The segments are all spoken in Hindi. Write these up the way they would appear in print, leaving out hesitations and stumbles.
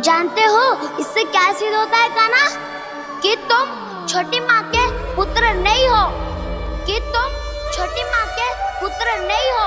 जानते हो इससे क्या सिद्ध होता है कान्हा? कि तुम छोटी माँ के पुत्र नहीं हो, कि तुम छोटी माँ के पुत्र नहीं हो।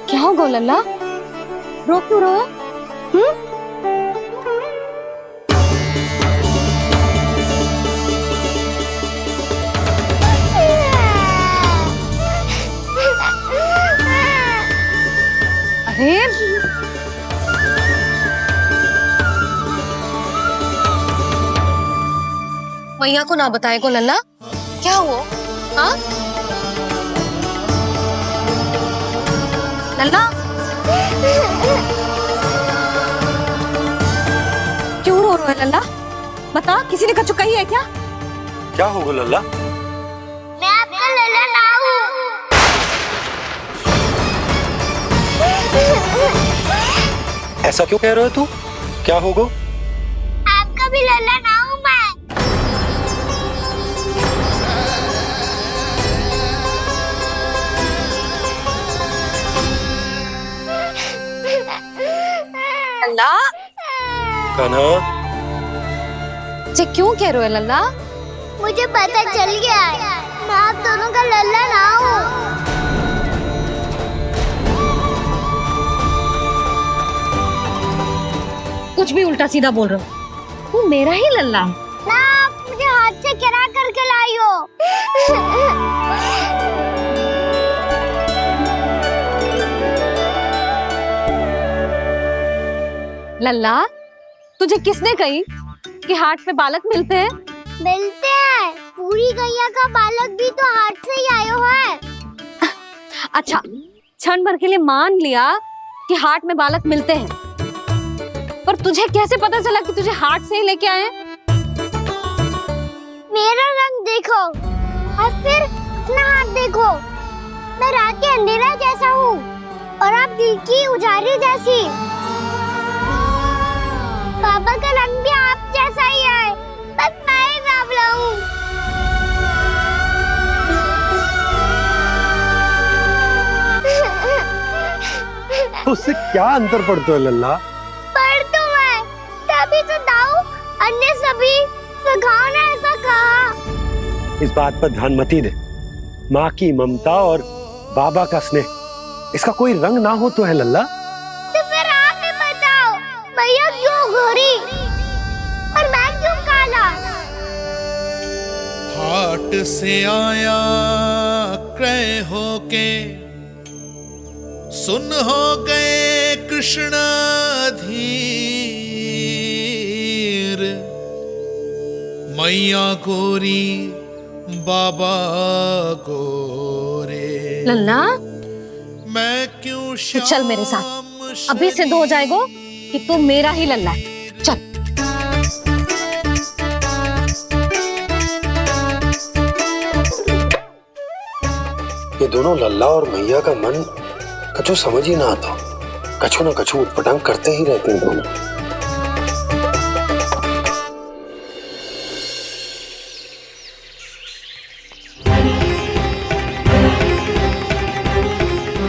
क्या होगा लल्ला? रो क्यों रहा? अरे मैया को ना बताए को लल्ला, क्या हुआ? हाँ लल्ला, क्यों रो रहा है लल्ला? बता, किसी ने कछु कही है क्या? क्या होगा लल्ला? मैं आपका लल्ला ना हूँ। ऐसा क्यों कह रहे हो तू? क्या होगा? आपका भी लल्ला ना हूँ मैं। लल्ला, कान्हा, ये क्यों कह रहे हो लल्ला? मुझे पता चल गया है, मैं आप दोनों का लल्ला ना हूँ। कुछ भी उल्टा सीधा बोल रहे हो। तू मेरा ही लल्ला है। ना, आप मुझे हाथ से गिरा करके लाई हो। लल्ला, तुझे किसने कही कि हाट में बालक मिलते हैं? मिलते हैं, पूरी गैया का बालक भी तो हाट से ही आयो है। अच्छा, क्षण भर के लिए मान लिया कि हाट में बालक मिलते हैं, पर तुझे कैसे पता चला कि तुझे हाट से ही लेके आए हैं? मेरा रंग देखो और फिर अपना हाथ देखो। मैं रात के अंधेरा जैसा हूँ और आप दिल की उजाली जैसी। बाबा का रंग भी आप जैसा ही है, बस मैं ही बाबला हूँ। उससे क्या अंतर पड़ता है लल्ला? पर तो मैं तभी तो दाऊ अन्य सभी सखाओ ने ऐसा कहा। इस बात पर ध्यान मत ही दे। माँ की ममता और बाबा का स्नेह, इसका कोई रंग ना हो तो है लल्ला। तो फिर आप ही बताओ, भैया क्यों गोरी और मैं क्यों काला? हाट से आया क्रय होके, सुन हो गए कृष्ण धीर। मैया गोरी बाबा गोरे, लल्ला, मैं क्यों तो चल मेरे साथ, अभी सिद्ध हो जाएगा कि तू मेरा ही लल्ला है। चल। ये दोनों लल्ला और मैया का मन कछु समझ ही ना आता, कछु ना कछु उटपटांग करते ही रहते हैं दोनों।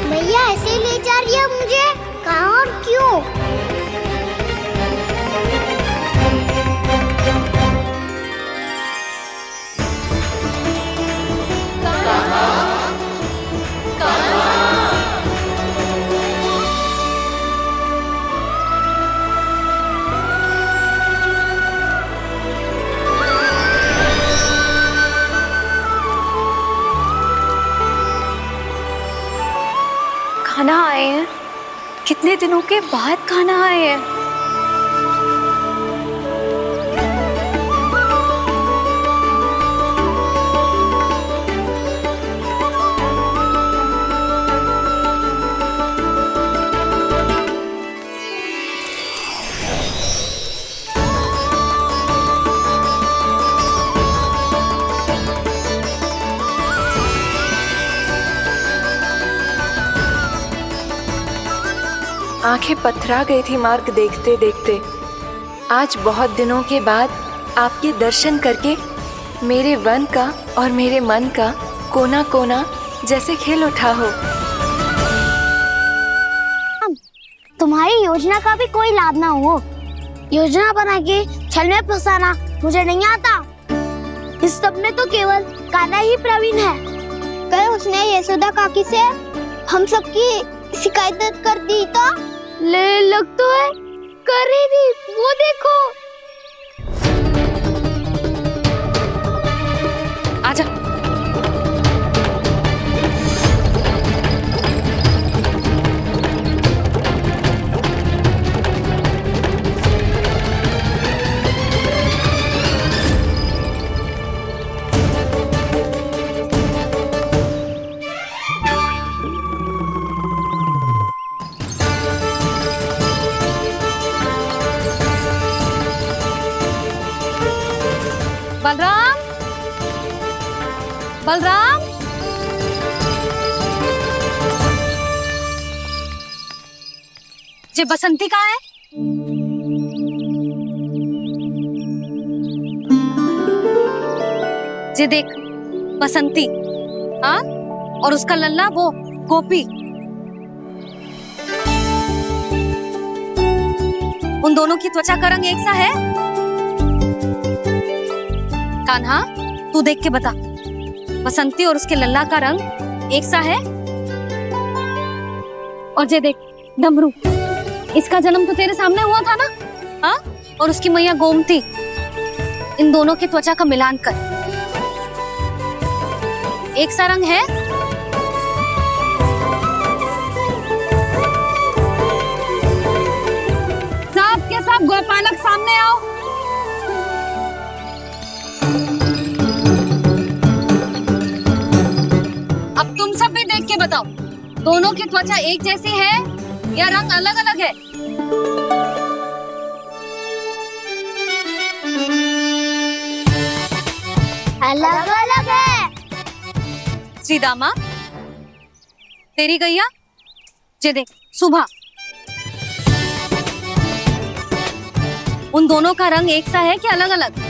भैया ऐसे ले जा रही है मुझे, कहाँ और क्यों? खाना आए हैं, कितने दिनों के बाद खाना आए हैं। आंखें पथरा गई थी मार्ग देखते देखते। आज बहुत दिनों के बाद आपके दर्शन करके मेरे वन का और मेरे मन का कोना कोना जैसे खिल उठा हो। तुम्हारी योजना का भी कोई लाभ ना हो। योजना बना के छल में फंसाना मुझे नहीं आता। इस सब में तो केवल कान्हा ही प्रवीण है। कल उसने यशोदा काकी से हम सबकी शिकायत कर दी तो लग तो है कर रही थी, वो देखो। आजा। बलराम, बलराम, जे बसंती कहाँ है? जे देख बसंती, हाँ, और उसका लल्ला वो गोपी। उन दोनों की त्वचा का रंग एक सा है? कान्हा, तू देख के बता, बसंती और उसके लल्ला का रंग एक सा है? और जे देख डमरू, इसका जन्म तो तेरे सामने हुआ था ना, हाँ? और उसकी मैया गोमती, इन दोनों की त्वचा का मिलान कर, एक सा रंग है? सब के सब गोपालक सामने आओ। अब तुम सब भी देख के बताओ, दोनों की त्वचा एक जैसी है या रंग अलग अलग है? अलग अलग है। श्रीदामा, तेरी गैया, जे देख सुभा, उन दोनों का रंग एक सा है कि अलग अलग?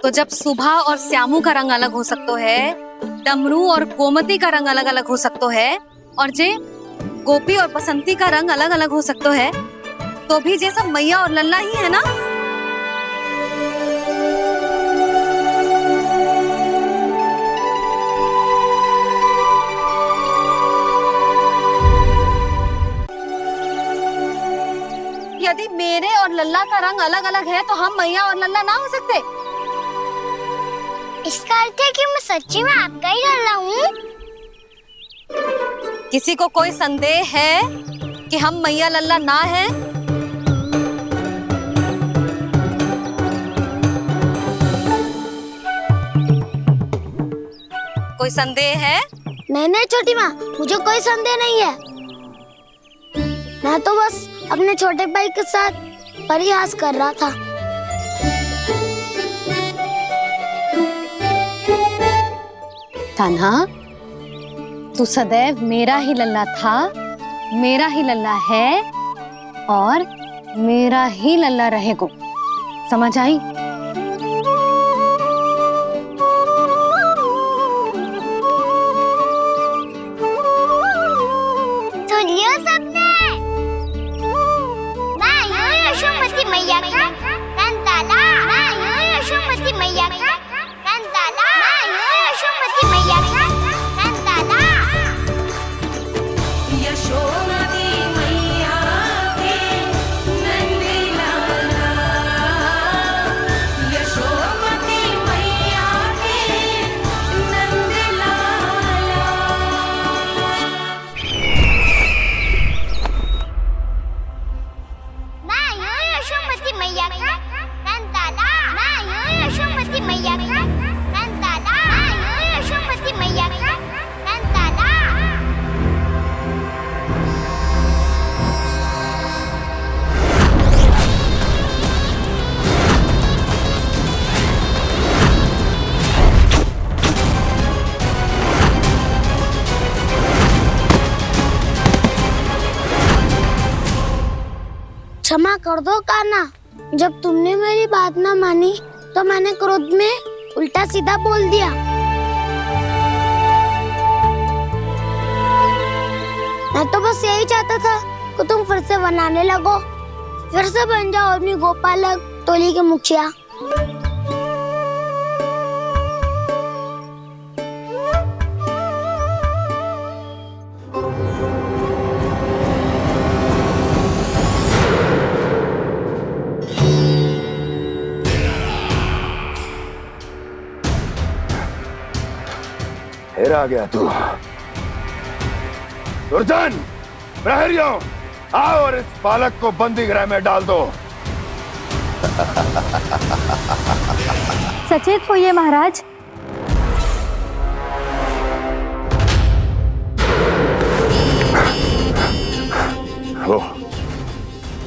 तो जब सुभा और श्यामू का रंग अलग हो सकता है, डमरू और गोमती का रंग अलग अलग हो सकता है, और जे गोपी और बसंती का रंग अलग अलग हो सकता है, तो भी जे सब मैया और लल्ला ही है ना? यदि मेरे और लल्ला का रंग अलग अलग है तो हम मैया और लल्ला ना हो सकते? इसका अर्थ है कि मैं सच्ची में आपका ही लल्ला हूँ? किसी को कोई संदेह है कि हम मैया लल्ला ना हैं? कोई संदेह है? नहीं छोटी माँ, मुझे कोई संदेह नहीं है। मैं तो बस अपने छोटे भाई के साथ परिहास कर रहा था। कान्हा, तू सदैव मेरा ही लल्ला था, मेरा ही लल्ला है और मेरा ही लल्ला रहेगा। समझ आई? सुन लियो सबने, मैं हूँ यशोमती मैया का कंताला, मैं हूँ यशोमती मैया का कंताला, मैं हूँ यशोमती मैया का कंताला। यशोमती मैया के नंदी लाला, क्षमा कर दो कान्हा। जब तुमने मेरी बात ना मानी तो मैंने क्रोध में उल्टा सीधा बोल दिया। मैं तो बस यही चाहता था कि तुम फिर से बनाने लगो, फिर से बन जाओ अपनी गोपालक टोली के मुखिया। फिर आ गया तू। दुर्जन, प्रहरियों, आओ और इस बालक को बंदी गृह में डाल दो। सचेत होइए महाराज।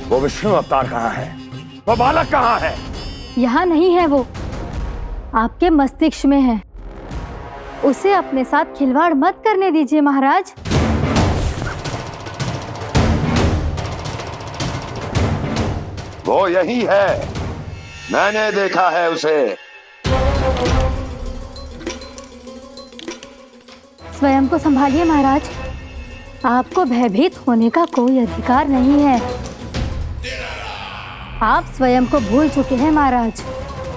वो विष्णु अवतार कहाँ है? वो बालक कहाँ है? यहाँ नहीं है वो, आपके मस्तिष्क में है। उसे अपने साथ खिलवाड़ मत करने दीजिए महाराज। वो यही है, मैंने देखा है उसे। स्वयं को संभालिए महाराज, आपको भयभीत होने का कोई अधिकार नहीं है। आप स्वयं को भूल चुके हैं महाराज।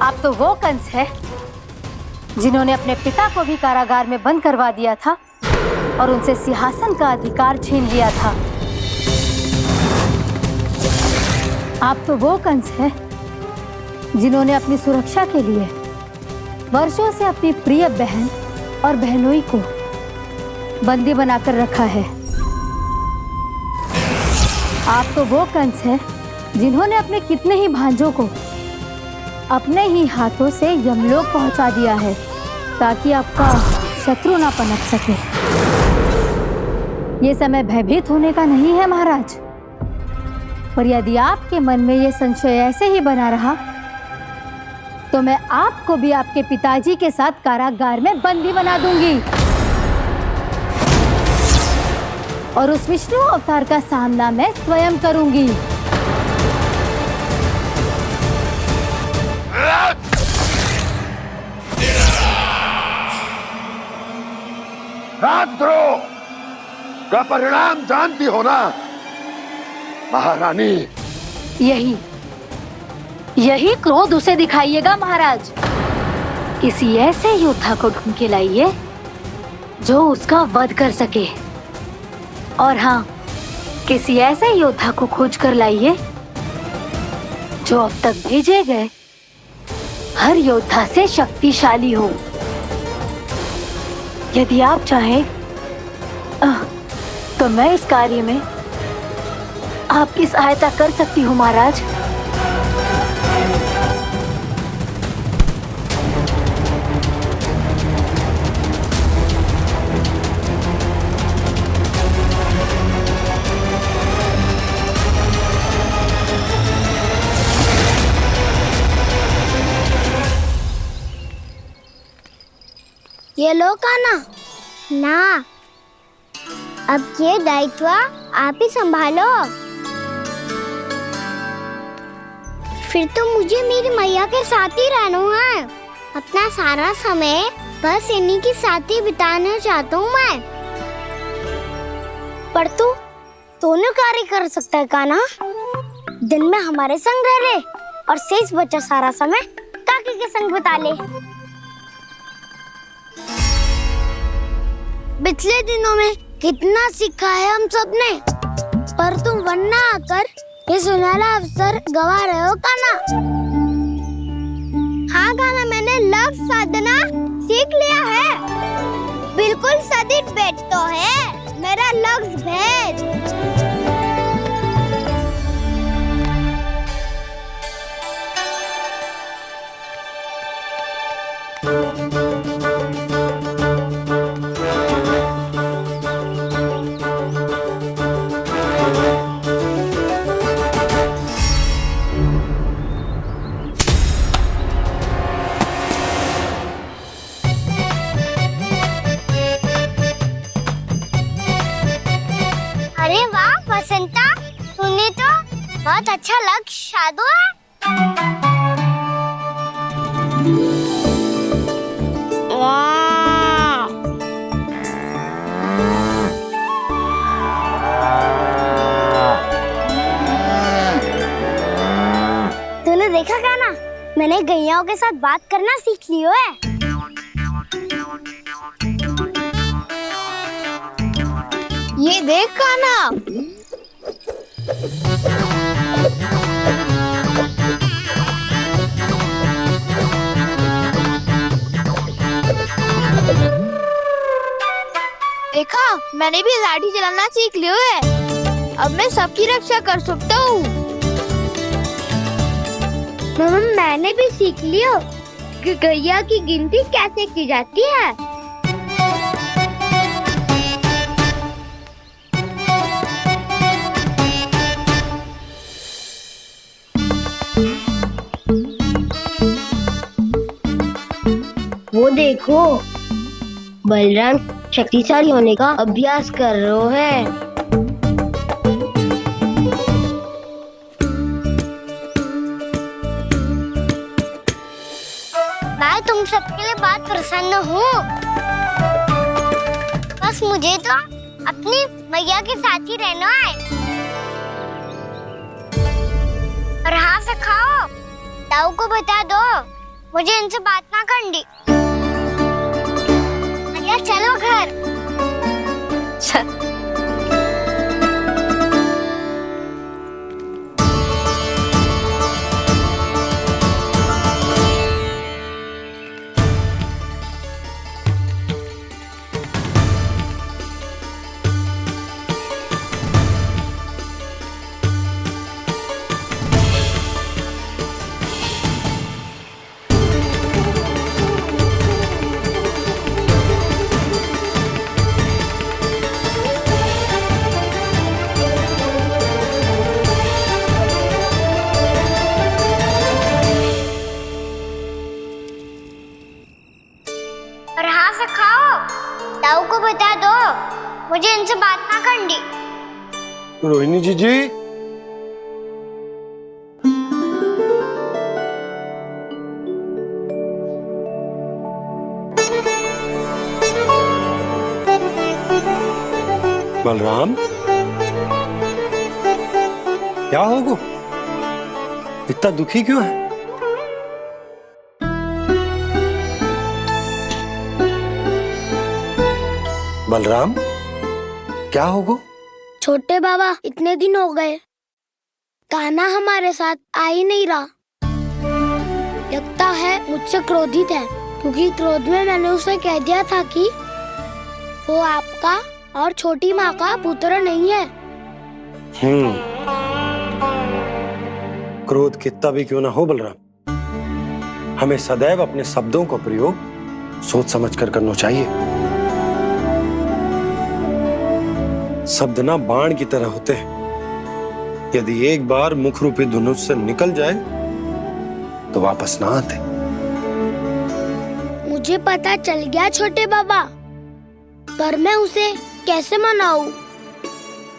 आप तो वो कंस है जिन्होंने अपने पिता को भी कारागार में बंद करवा दिया था और उनसे सिंहासन का अधिकार छीन लिया था। आप तो वो कंस है जिन्होंने अपनी सुरक्षा के लिए वर्षों से अपनी प्रिय बहन और बहनोई को बंदी बनाकर रखा है। आप तो वो कंस है जिन्होंने अपने कितने ही भांजों को अपने ही हाथों से यमलोक पहुंचा दिया है ताकि आपका शत्रु ना पनप सके। ये समय भयभीत होने का नहीं है महाराज, पर यदि आपके मन में ये संशय ऐसे ही बना रहा तो मैं आपको भी आपके पिताजी के साथ कारागार में बंदी बना दूंगी और उस विष्णु अवतार का सामना मैं स्वयं करूंगी। राजद्रोह का परिणाम जानती हो ना महारानी? यही क्रोध उसे दिखाइएगा महाराज। किसी ऐसे योद्धा को ढूंढ के लाइए जो उसका वध कर सके, और हाँ, किसी ऐसे योद्धा को खोज कर लाइए जो अब तक भेजे गए हर योद्धा से शक्तिशाली हो। यदि आप चाहें तो मैं इस कार्य में आपकी सहायता कर सकती हूँ महाराज। ये लो कान्हा। ना, अब ये दायित्व आप ही संभालो। फिर तो मुझे मेरी मैया के साथ ही रहना है। अपना सारा समय बस इन्हीं के साथ ही बिताना चाहता हूँ मैं। पर तू दोनों कार्य कर सकता है कान्हा। दिन में हमारे संग रह ले और शेष बचा सारा समय काकी के संग बिता ले। पिछले दिनों में कितना सीखा है हम सब ने, पर तुम वरना आकर ये सुनहरा अवसर गवा रहे हो कान्हा। हाँ कान्हा, मैंने लव साधना सीख लिया है। बिल्कुल सदित भेद तो है मेरा लफ्ज भेद। बहुत अच्छा लग शादू है। वाह! तूने देखा कान्हा, मैंने गैयाओं के साथ बात करना सीख लियो है। ये देख कान्हा, देखा मैंने भी लाठी चलाना सीख लियो है। अब मैं सबकी रक्षा कर सकता हूँ। मैंने भी सीख लियो कि गैया की गिनती कैसे की जाती है। वो देखो, बलराम शक्तिशाली होने का अभ्यास कर रहे हैं। मैं तुम सबके लिए बहुत प्रसन्न हूँ। बस मुझे तो अपनी मैया के साथ ही रहना है। और हाँ से खाओ, ताऊ को बता दो मुझे इनसे बात ना करनी। मैया चलो घर। चल। और हाँ से खाओ, ताऊ को बता दो मुझे इनसे बात ना करनी। रोहिणी जी बलराम, क्या होगा? इतना दुखी क्यों है? बलराम, क्या होगा? छोटे बाबा, इतने दिन हो गए कान्हा हमारे साथ आ ही नहीं रहा। लगता है मुझसे क्रोधित है, क्योंकि क्रोध में मैंने उसे कह दिया था कि वो आपका और छोटी माँ का पुत्र नहीं है। क्रोध कितना भी क्यों ना हो बलराम, हमें सदैव अपने शब्दों का प्रयोग सोच समझकर करना चाहिए। शब्द ना बाण की तरह होते हैं, यदि एक बार मुख रूपी धनुष से निकल जाए तो वापस ना आते। मुझे पता चल गया छोटे बाबा, पर मैं उसे कैसे मनाऊं?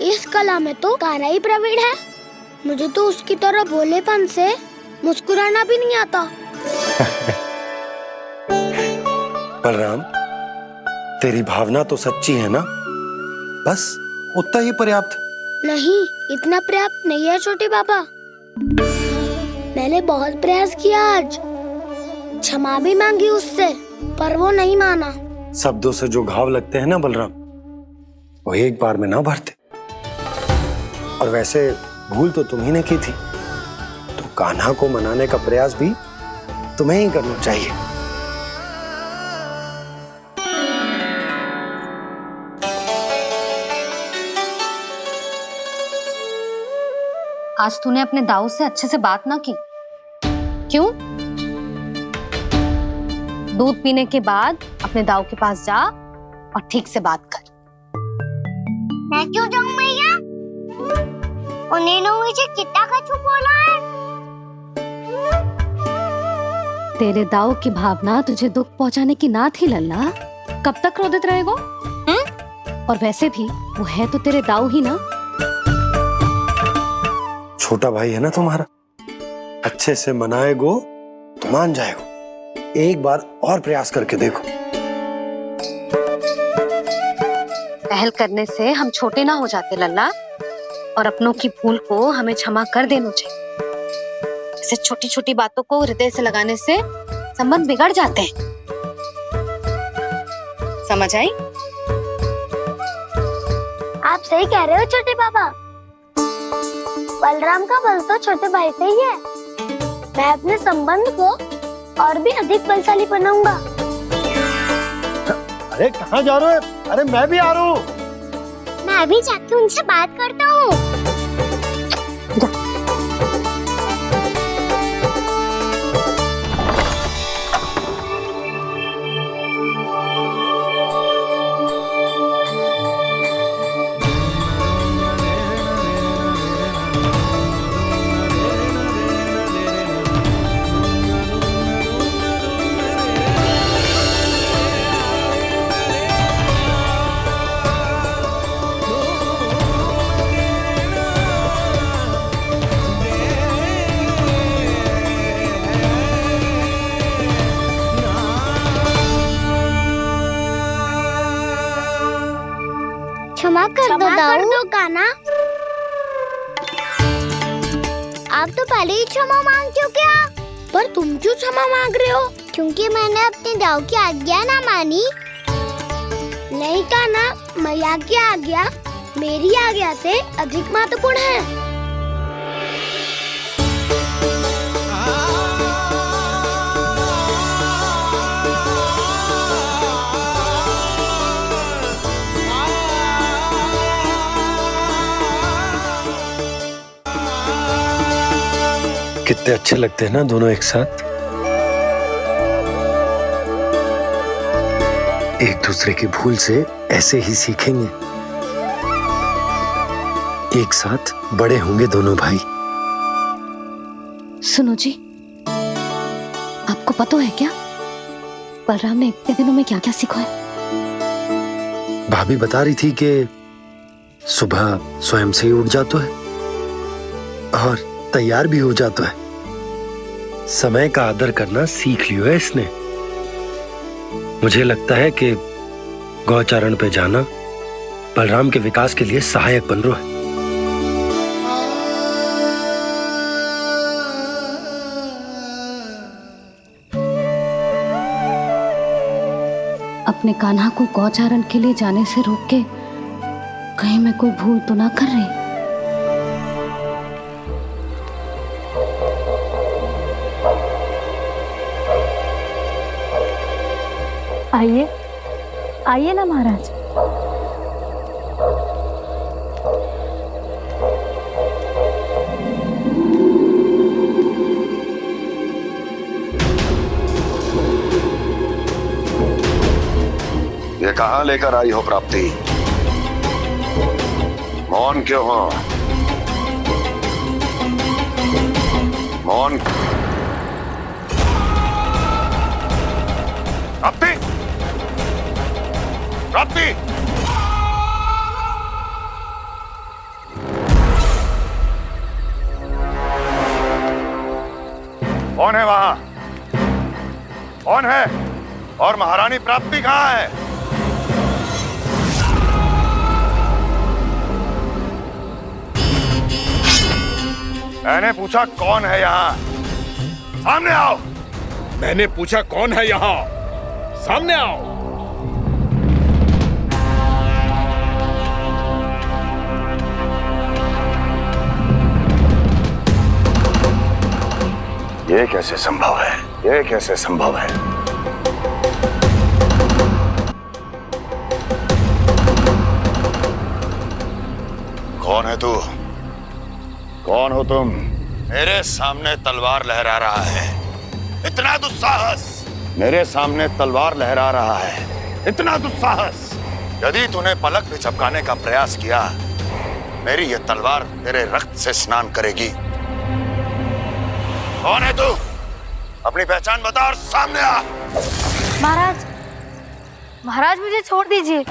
इस कला में तो कान्हा ही प्रवीण है। मुझे तो उसकी तरह भोलेपन से मुस्कुराना भी नहीं आता। बलराम, तेरी भावना तो सच्ची है ना, बस उतना ही पर्याप्त। नहीं, इतना पर्याप्त नहीं है छोटे बाबा। मैंने बहुत प्रयास किया, आज क्षमा भी मांगी उससे, पर वो नहीं माना। शब्दों से जो घाव लगते हैं ना बलराम, वो एक बार में ना भरते। और वैसे भूल तो तुम्ही ने की थी, तो कान्हा को मनाने का प्रयास भी तुम्हें ही करना चाहिए। आज तूने अपने दाऊ से अच्छे से बात ना की, क्यों? दूध पीने के बाद अपने दाऊ के पास जा और ठीक से बात कर। मैं क्यों जाऊं मैया? उन्हें मुझे कितना कछु बोला है। तेरे दाऊ की भावना तुझे दुख पहुंचाने की ना थी लल्ला, कब तक क्रोधित रहेगो? और वैसे भी वो है तो तेरे दाऊ ही ना। छोटा भाई है ना तुम्हारा, अच्छे से मनाएगो तो मान जाएगो। एक बार और प्रयास करके देखो। पहल करने से हम छोटे ना हो जाते लल्ला, और अपनों की भूल को हमें क्षमा कर देना चाहिए। ऐसे छोटी छोटी बातों को हृदय से लगाने से संबंध बिगड़ जाते हैं। समझ आई? आप सही कह रहे हो छोटे पापा। बलराम का बल तो छोटे भाई से ही है। मैं अपने संबंध को और भी अधिक बलशाली बनाऊंगा। अरे कहाँ जा रहे हो? अरे मैं भी आ रहा हूँ। मैं भी जाके उनसे बात करता हूँ। क्षमा कर दो कान्हा। आप तो पहले ही क्षमा मांगते हो क्या? पर तुम क्यों क्षमा मांग रहे हो? क्योंकि मैंने अपने दाऊ की आज्ञा ना मानी। नहीं कान्हा, मैया की आज्ञा मेरी आज्ञा से अधिक महत्वपूर्ण है। कितने अच्छे लगते हैं ना दोनों एक साथ। एक दूसरे की भूल से ऐसे ही सीखेंगे। एक साथ बड़े होंगे दोनों भाई। सुनो जी, आपको पता है क्या बलराम ने इतने दिनों में क्या क्या सीखा है? भाभी बता रही थी कि सुबह स्वयं से ही उठ जाता है और तैयार भी हो जाता है। समय का आदर करना सीख लियो है इसने। मुझे लगता है कि गौचारण पे जाना बलराम के विकास के लिए सहायक बन रहा है। अपने कान्हा को गौचारण के लिए जाने से रोक के कहीं मैं कोई भूल तो ना कर रही? आइए आइए ना महाराज। ये कहाँ लेकर आई हो प्राप्ति? मौन क्यों हो? मौन। प्राप्ति, प्राप्ति, कौन है वहां? कौन है? और महारानी प्राप्ति कहाँ है? मैंने पूछा कौन है यहाँ? सामने आओ। मैंने पूछा कौन है यहाँ? सामने आओ। ये कैसे संभव है? ये कैसे संभव है? कौन है तू? कौन हो तुम? मेरे सामने तलवार लहरा रहा है। इतना दुस्साहस! मेरे सामने तलवार लहरा रहा है। इतना दुस्साहस! यदि तूने पलक भी झपकाने का प्रयास किया, मेरी ये तलवार तेरे रक्त से स्नान करेगी। कौन है तू? अपनी पहचान बता और सामने आ। महाराज, महाराज मुझे छोड़ दीजिए।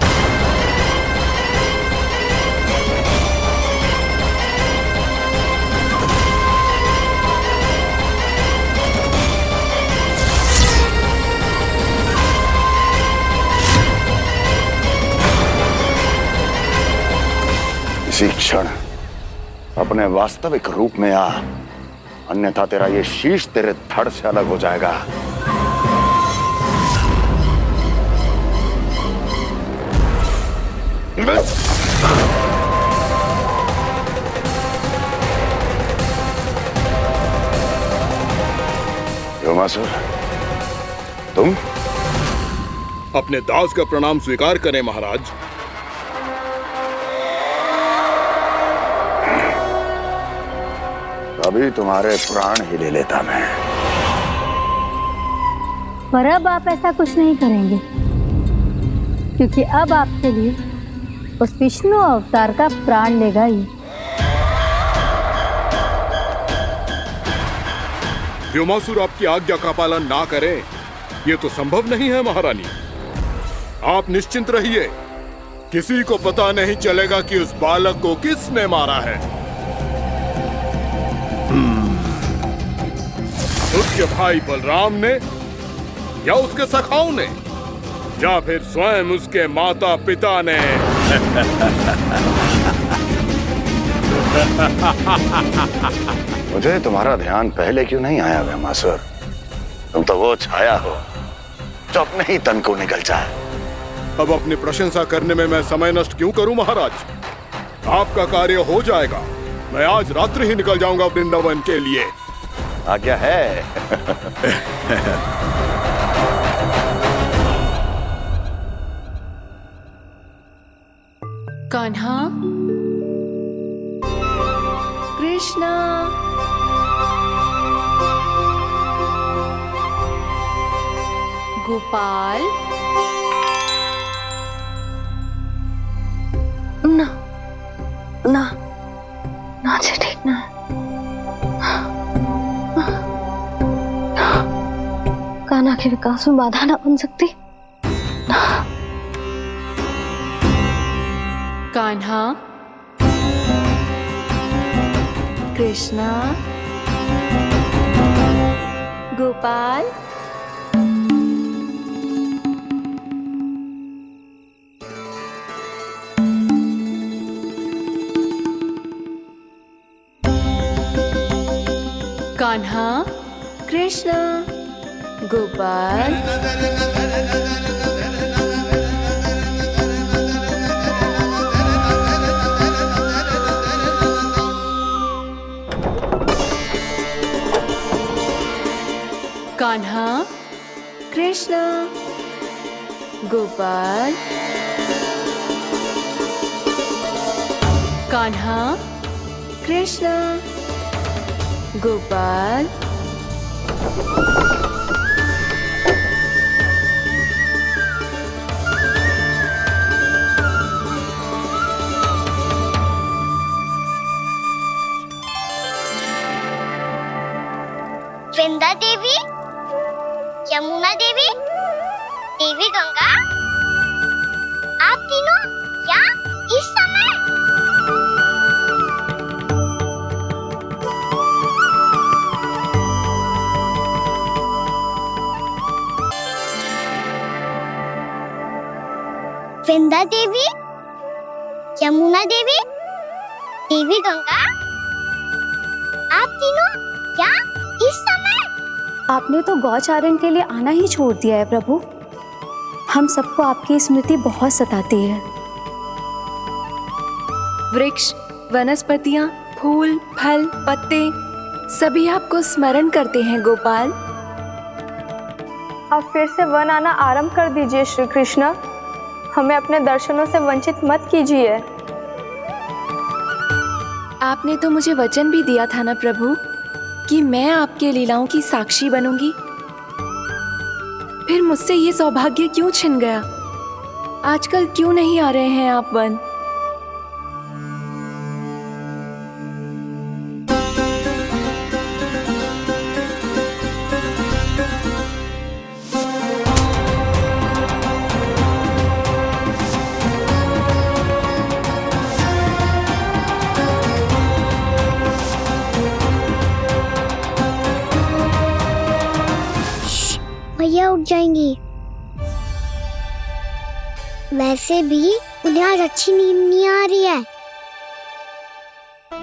इसी क्षण अपने वास्तविक रूप में आ, अन्यथा तेरा ये शीश तेरे धड़ से अलग हो जाएगा। व्योमासुर, तुम अपने दास का प्रणाम स्वीकार करें महाराज। अभी तुम्हारे प्राण ही ले लेता मैं। पर अब आप ऐसा कुछ नहीं करेंगे, क्योंकि अब आपके लिए उस विष्णु अवतार का प्राण लेगा ही। व्योमासुर आपकी आज्ञा का पालन ना करे, ये तो संभव नहीं है महारानी। आप निश्चिंत रहिए, किसी को पता नहीं चलेगा कि उस बालक को किसने मारा है। उसके भाई बलराम ने, या उसके सखाओं ने, या फिर स्वयं उसके माता पिता ने। मुझे तुम्हारा ध्यान पहले क्यों नहीं आया व्योमासुर? तुम तो वो छाया हो जो अपने ही तन को निगल जाए। अब अपनी प्रशंसा करने में मैं समय नष्ट क्यों करूं महाराज? आपका कार्य हो जाएगा। मैं आज रात्रि ही निकल जाऊंगा वृंदावन के लिए। आज्ञा है। कान्हा, कृष्णा, गोपाल। ना ना ना जी, ठीक ना। कान्हा के विकास में बाधा ना बन सकती। कान्हा, कृष्णा, गोपाल। कान्हा, कृष्णा, गोपाल। कान्हा, कृष्णा, गोपाल। कान्हा, कृष्णा, गोपाल। वृंदा देवी, यमुना देवी, देवी गंगा, आप तीनों क्या इस समय? वृंदा देवी, यमुना देवी, देवी गंगा, आप तीनों क्या इस समय? आपने तो गौचारण के लिए आना ही छोड़ दिया है प्रभु। हम सबको आपकी स्मृति बहुत सताती है। वृक्ष, वनस्पतियां, फूल, फल, पत्ते सभी आपको स्मरण करते हैं गोपाल। अब फिर से वन आना आरंभ कर दीजिए श्री कृष्ण। हमें अपने दर्शनों से वंचित मत कीजिए। आपने तो मुझे वचन भी दिया था ना प्रभु कि मैं आपके लीलाओं की साक्षी बनूंगी। फिर मुझसे ये सौभाग्य क्यों छिन गया? आजकल क्यों नहीं आ रहे हैं आप वन? भैया उठ जाएंगी। वैसे भी उन्हें आज अच्छी नींद नहीं आ रही है।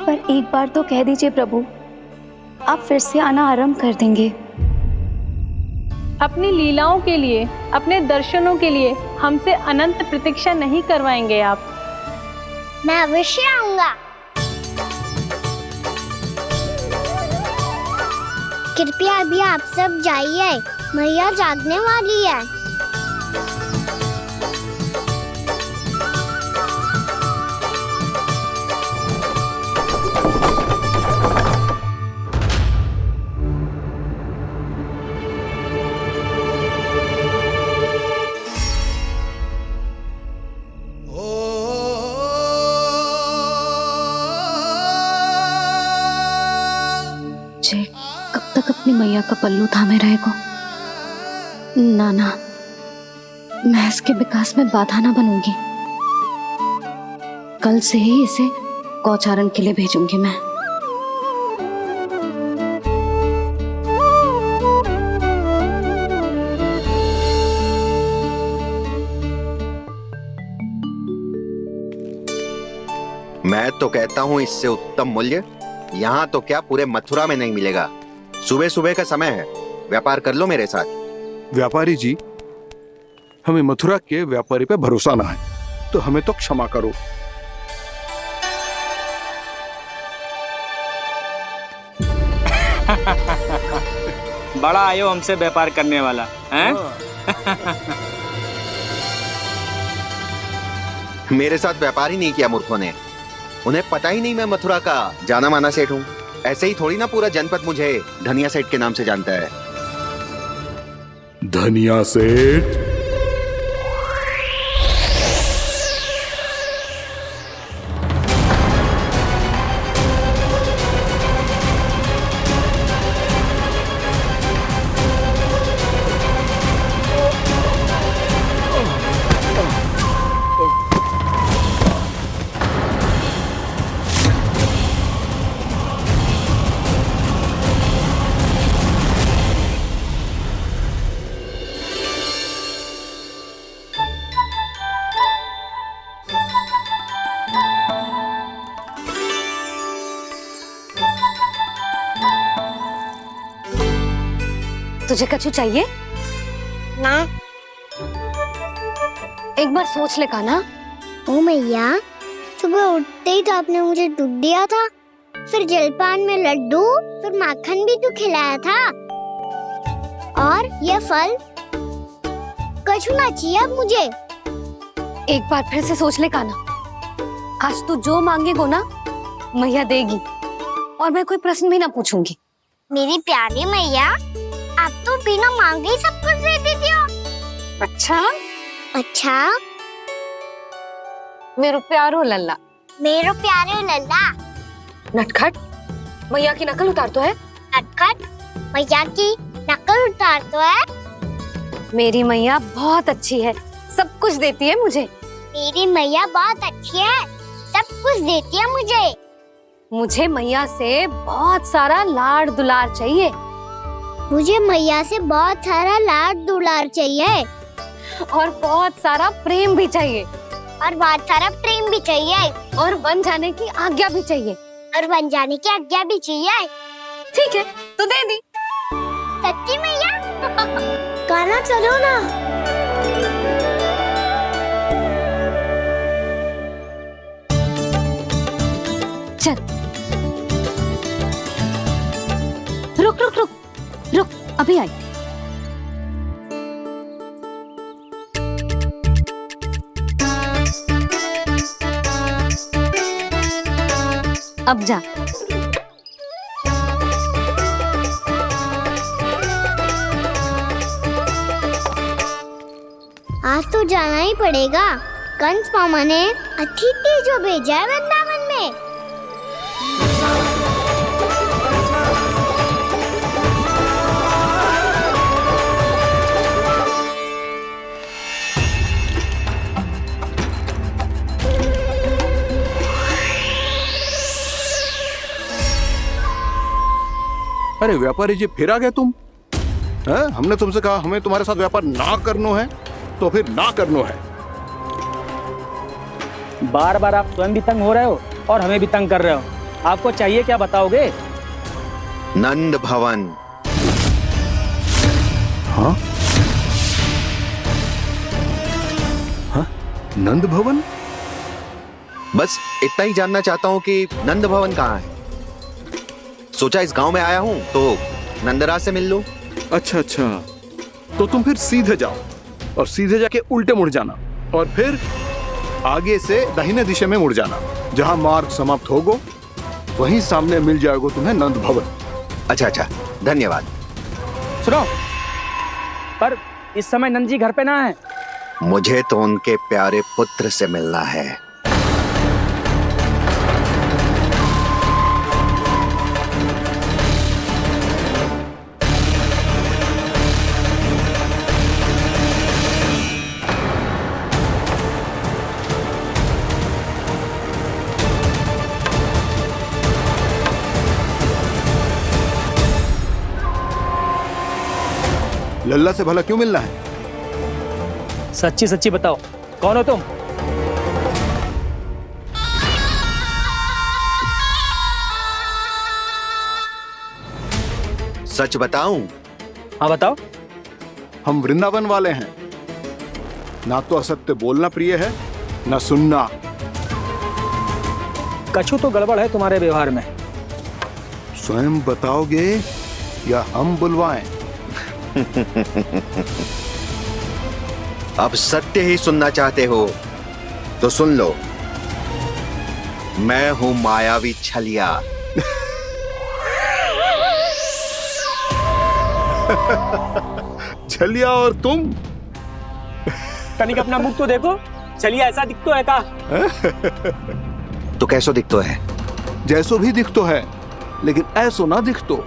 पर एक बार तो कह दीजिए प्रभु, आप फिर से आना आरंभ कर देंगे। अपनी लीलाओं के लिए, अपने दर्शनों के लिए हमसे अनंत प्रतीक्षा नहीं करवाएंगे आप? मैं अवश्य आऊंगा। कृपया अभी आप सब जाइए, मैया जागने वाली है। जे कब तक अपनी मैया का पल्लू थामे रहेगा? ना ना, मैं इसके विकास में बाधा ना बनूंगी। कल से ही इसे गौचारण के लिए भेजूंगी मैं। मैं तो कहता हूँ इससे उत्तम मूल्य यहाँ तो क्या पूरे मथुरा में नहीं मिलेगा। सुबह सुबह का समय है, व्यापार कर लो मेरे साथ। व्यापारी जी, हमें मथुरा के व्यापारी पे भरोसा ना है, तो हमें तो क्षमा करो। बड़ा आयो हमसे व्यापार करने वाला हैं? मेरे साथ व्यापार ही नहीं किया मूर्खों ने। उन्हें पता ही नहीं मैं मथुरा का जाना माना सेठ हूँ। ऐसे ही थोड़ी ना पूरा जनपद मुझे धनिया सेठ के नाम से जानता है। धनिया सेठ? तुझे कछु चाहिए? ना। एक बार सोच ले कान्हा। ओ मैया, सुबह उठते ही तो आपने मुझे दूध दिया था, फिर जलपान में लड्डू, फिर माखन भी तो खिलाया था, और ये फल कछु ना चाहिए अब मुझे। एक बार फिर से सोच ले कान्हा। आज तू जो मांगेगो ना, मैया देगी, और मैं कोई प्रश्न भी ना पूछूंगी। मेरी प्यारी मैया, आप तो बिना मांगे ही सब कुछ दे देती हो। अच्छा? अच्छा? मेरो प्यारो लल्ला। मेरो प्यारे लल्ला। नटखट, मैया की नकल उतार तो है। नटखट, मैया की नकल उतार तो है। मेरी मैया बहुत अच्छी है, सब कुछ देती है मुझे। मेरी मैया बहुत अच्छी है, सब कुछ देती है मुझे। मुझे मैया से बहुत सारा लाड़ दुलार चाहिए। मुझे मैया से बहुत सारा लाड दुलार चाहिए, और बहुत सारा प्रेम भी चाहिए, और बहुत सारा प्रेम भी चाहिए, और बन जाने की आज्ञा भी चाहिए, और बन जाने की आज्ञा भी चाहिए। ठीक है, तो दे दी। सच्ची मैया? गाना चलो ना। चल। रुक रुक रुक रुक, अभी आई। अब जा। आज तो जाना ही पड़ेगा। कंस मामा ने अतिथि जो भेजा है वृंदावन में। अरे व्यापारी जी, फिर आ गए तुम? हैं? हमने तुमसे कहा हमें तुम्हारे साथ व्यापार ना करनो है, तो फिर ना करनो है। बार बार आप स्वयं भी तंग हो रहे हो और हमें भी तंग कर रहे हो। आपको चाहिए क्या बताओगे? नंद भवन। हाँ? हाँ? नंद भवन? बस इतना ही जानना चाहता हूँ कि नंद भवन कहाँ है। सोचा इस गांव में आया हूँ तो नंदराज से मिल लूं। अच्छा अच्छा, तो तुम फिर सीधे जाओ और सीधे जाके उल्टे मुड़ जाना और फिर आगे से दाहिने दिशा में मुड़ जाना। जहां मार्ग समाप्त होगो वहीं सामने मिल जाएगा तुम्हें नंद भवन। अच्छा अच्छा, धन्यवाद। सुनो, पर इस समय नंद जी घर पे ना है। मुझे तो उनके प्यारे पुत्र से मिलना है। लल्ला से भला क्यों मिलना है? सच्ची सच्ची बताओ, कौन हो तुम? सच बताऊं? हाँ बताओ। हम वृंदावन वाले हैं। ना तो असत्य बोलना प्रिय है, ना सुनना। कछु तो गड़बड़ है तुम्हारे व्यवहार में। स्वयं बताओगे या हम बुलवाएं? अब सत्य ही सुनना चाहते हो तो सुन लो। मैं हूं मायावी छलिया। छलिया और तुम? कनिक अपना मुख तो देखो, चलिए ऐसा दिखतो है का? तो कैसो दिखतो है? जैसो भी दिखतो है, लेकिन ऐसो ना दिखतो।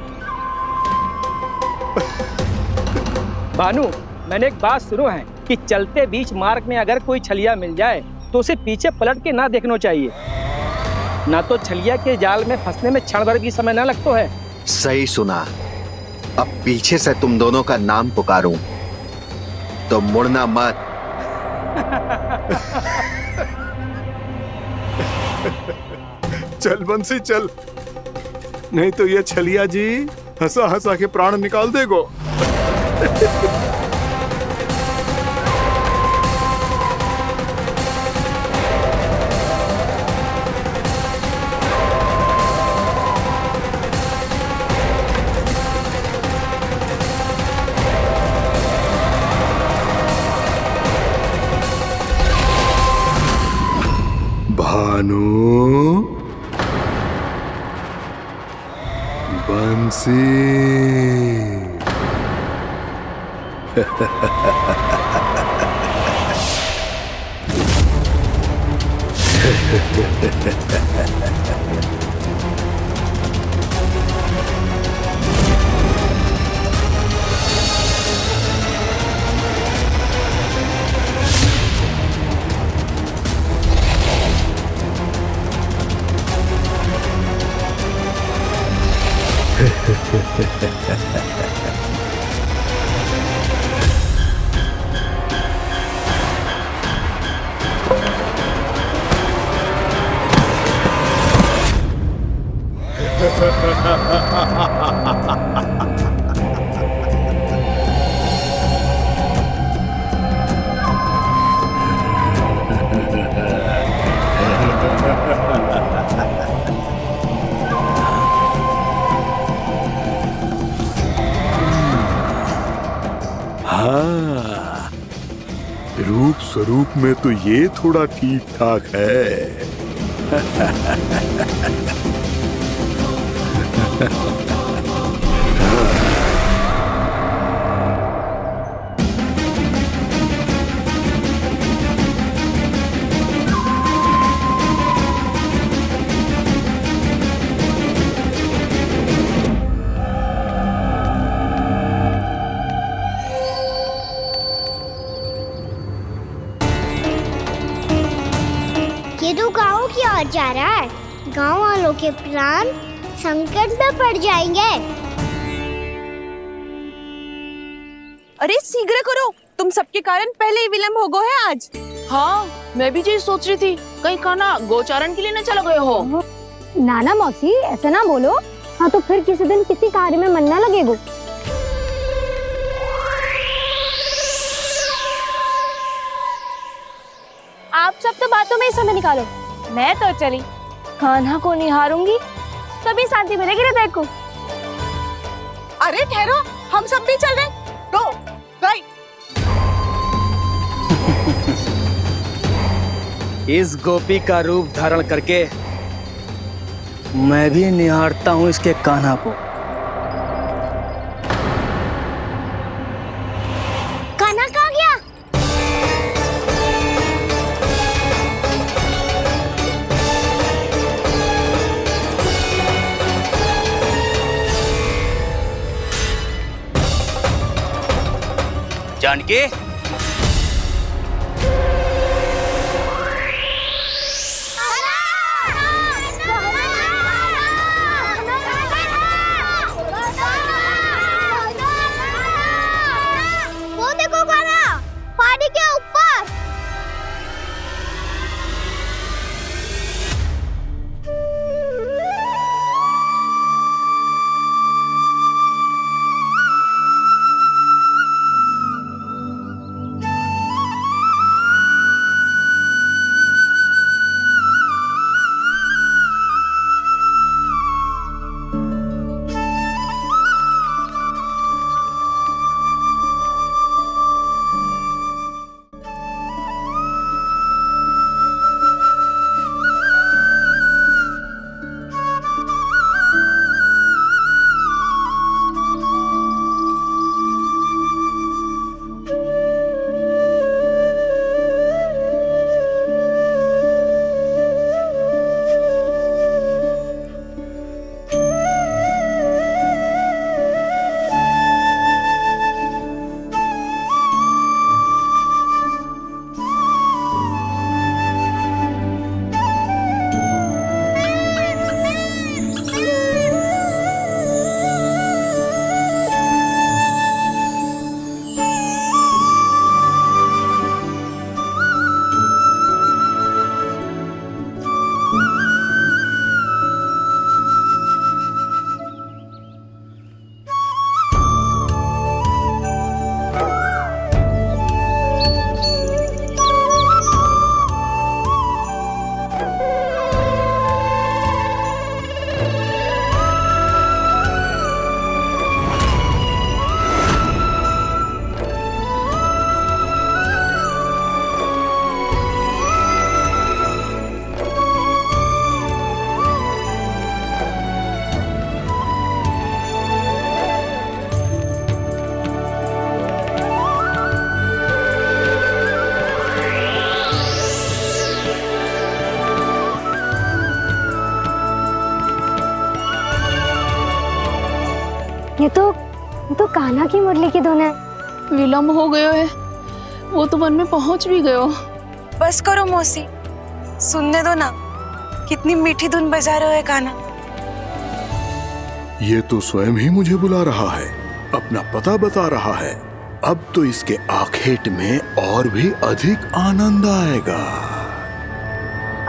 भानु, मैंने एक बात सुनो है कि चलते बीच मार्ग में अगर कोई छलिया मिल जाए तो उसे पीछे पलट के ना देखना चाहिए, ना तो छलिया के जाल में फंसने में क्षण भर भी समय ना लगता है। सही सुना। अब पीछे से तुम दोनों का नाम पुकारूं तो मुड़ना मत। चल बंसी चल, नहीं तो ये छलिया जी हंसा हंसा के प्राण निकाल देगो। भानु, बंसी। हाँ, रूप स्वरूप में तो ये थोड़ा ठीक ठाक है। ये तो गाँव की ओर जा रहा है। गाँव वालों के प्राण संकट में पड़ जाएंगे। अरे शीघ्र करो, तुम सबके कारण पहले ही विलंब हो गो है आज। हाँ, मैं भी यही सोच रही थी, कहीं खाना गोचारण के लिए न चला गए हो। नाना मौसी ऐसे ना बोलो। हाँ तो फिर किसी दिन किसी कार्य में मन ना लगेगो। आप सब तो बातों में ही समय निकालो। मैं तो चली कान्हा को निहारूंगी, तभी शांति मिलेगी हृदय को। अरे ठहरो, हम सब भी चल रहे। रो गई। इस गोपी का रूप धारण करके मैं भी निहारता हूँ इसके कान्हा को। कान्हा कहाँ गया? जानकी, वो देखो कान्हा पहाड़ी के ऊपर। ये तो कान्हा की मुरली की धुन है। विलम्ब हो गयो है, वो तो वन में पहुंच भी गयो। बस करो मौसी, सुनने दो ना, कितनी मीठी धुन बजा रहे हो कान्हा। ये तो स्वयं ही मुझे बुला रहा है, अपना पता बता रहा है। अब तो इसके आखेट में और भी अधिक आनंद आएगा।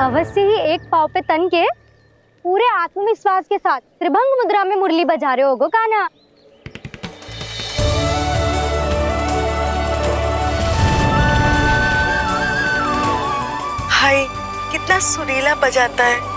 अवश्य ही एक पाव पे तन के पूरे आत्मविश्वास के साथ त्रिभंग मुद्रा में मुरली बजा रहे होगो कान्हा। हाय, कितना सुरीला बजाता है।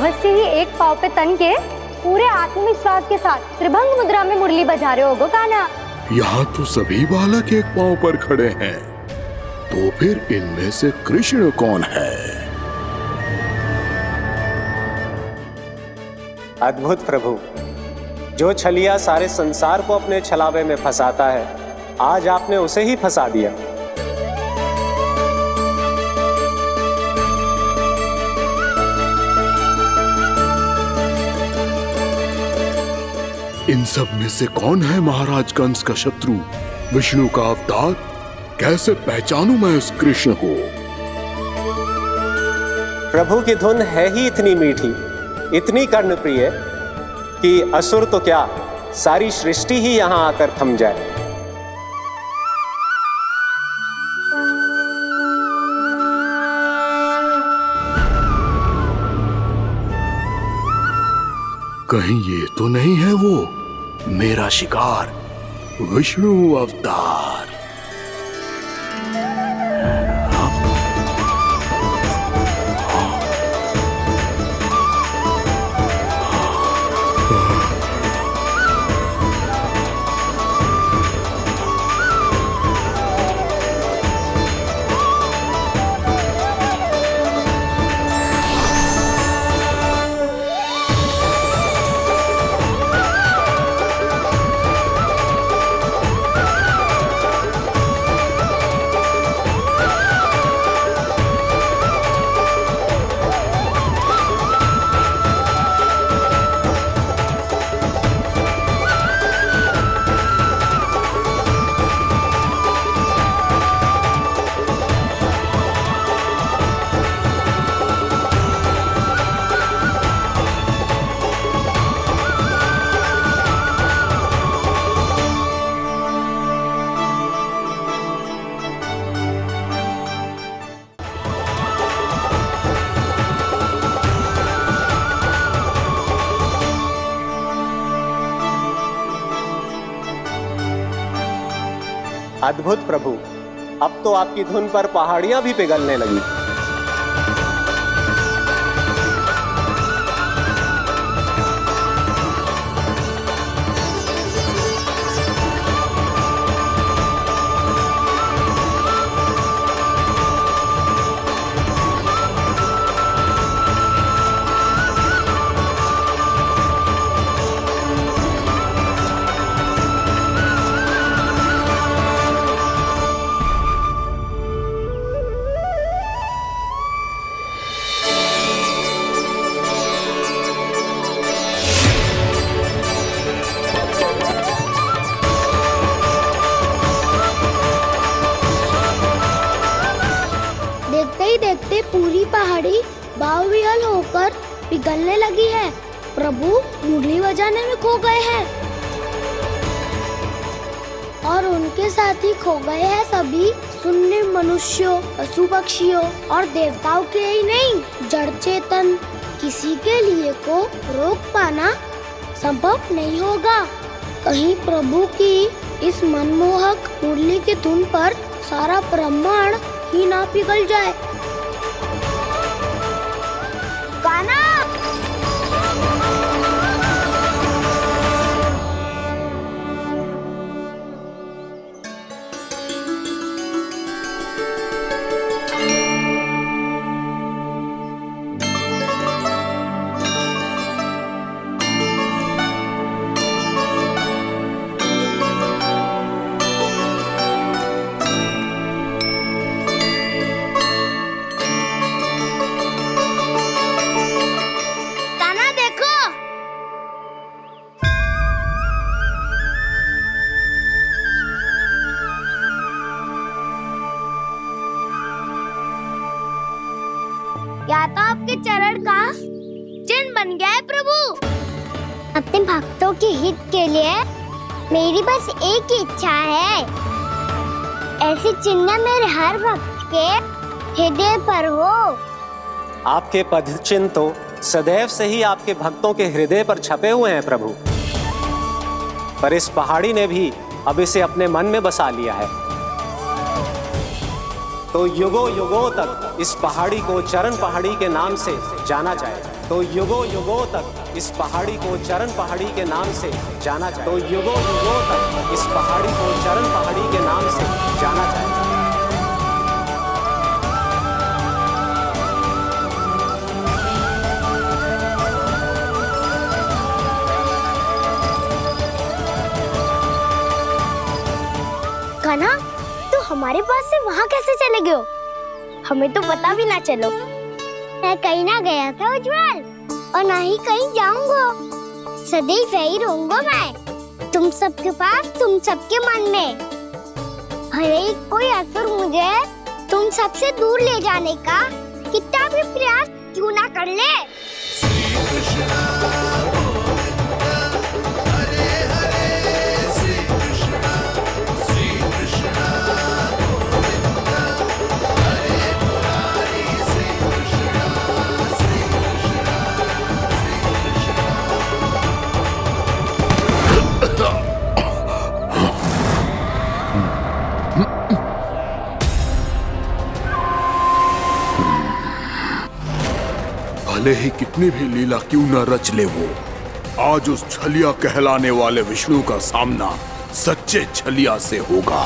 अवश्य ही एक पाँव पे तन के पूरे आत्मविश्वास के साथ त्रिभंग मुद्रा में मुरली बजा रहे होगो कान्हा। यहाँ तो सभी बालक एक पांव पर खड़े हैं, तो फिर इनमें से कृष्ण कौन है? अद्भुत प्रभु, जो छलिया सारे संसार को अपने छलावे में फंसाता है, आज आपने उसे ही फंसा दिया। इन सब में से कौन है महाराज कंस का शत्रु, विष्णु का अवतार? कैसे पहचानूं मैं उस कृष्ण को? प्रभु की धुन है ही इतनी मीठी, इतनी कर्णप्रिय कि असुर तो क्या, सारी सृष्टि ही यहां आकर थम जाए। कहीं ये तो नहीं है वो मेरा शिकार, विष्णु अवतार? अद्भुत प्रभु, अब तो आपकी धुन पर पहाड़ियां भी पिघलने लगी। देखते ही देखते पूरी पहाड़ी बाहुविहल होकर पिघलने लगी है। प्रभु मुरली बजाने में खो गए हैं और उनके साथ ही खो गए हैं सभी सुनने मनुष्यों, पशु पक्षियों और देवताओं के ही नहीं, जड़ चेतन किसी के लिए को रोक पाना संभव नहीं होगा। कहीं प्रभु की इस मनमोहक मुरली की धुन पर सारा ब्रह्मांड ही ना पिघल जाए। गाना या तो आपके चरण का चिन्ह बन गया है प्रभु। अपने भक्तों के हित के लिए मेरी बस एक ही इच्छा है, ऐसी चिन्ह मेरे हर भक्त के हृदय पर हो। आपके पद चिन्ह तो सदैव से ही आपके भक्तों के हृदय पर छपे हुए हैं प्रभु, पर इस पहाड़ी ने भी अब इसे अपने मन में बसा लिया है। तो युगों युगों तक इस पहाड़ी को चरण पहाड़ी के नाम से जाना जाए। तो तो युगों युगों तक इस पहाड़ी को चरण पहाड़ी के नाम से जाना जाए। तो युगों युगों तक इस पहाड़ी को चरण पहाड़ी के नाम से जाना जाए। कान्हा, तू हमारे पास से वहाँ कैसे चले गए हो? हमें तो पता भी ना चलो। मैं कहीं ना गया था उज्जवल, और ना ही कहीं जाऊंगा। सदैव यही रहूंगा मैं, तुम सबके पास, तुम सबके मन में। भले ही कोई असुर मुझे तुम सबसे दूर ले जाने का कितना भी प्रयास क्यों ना कर ले। भले ही कितनी भी लीला क्यों न रच ले वो, आज उस छलिया कहलाने वाले विष्णु का सामना सच्चे छलिया से होगा।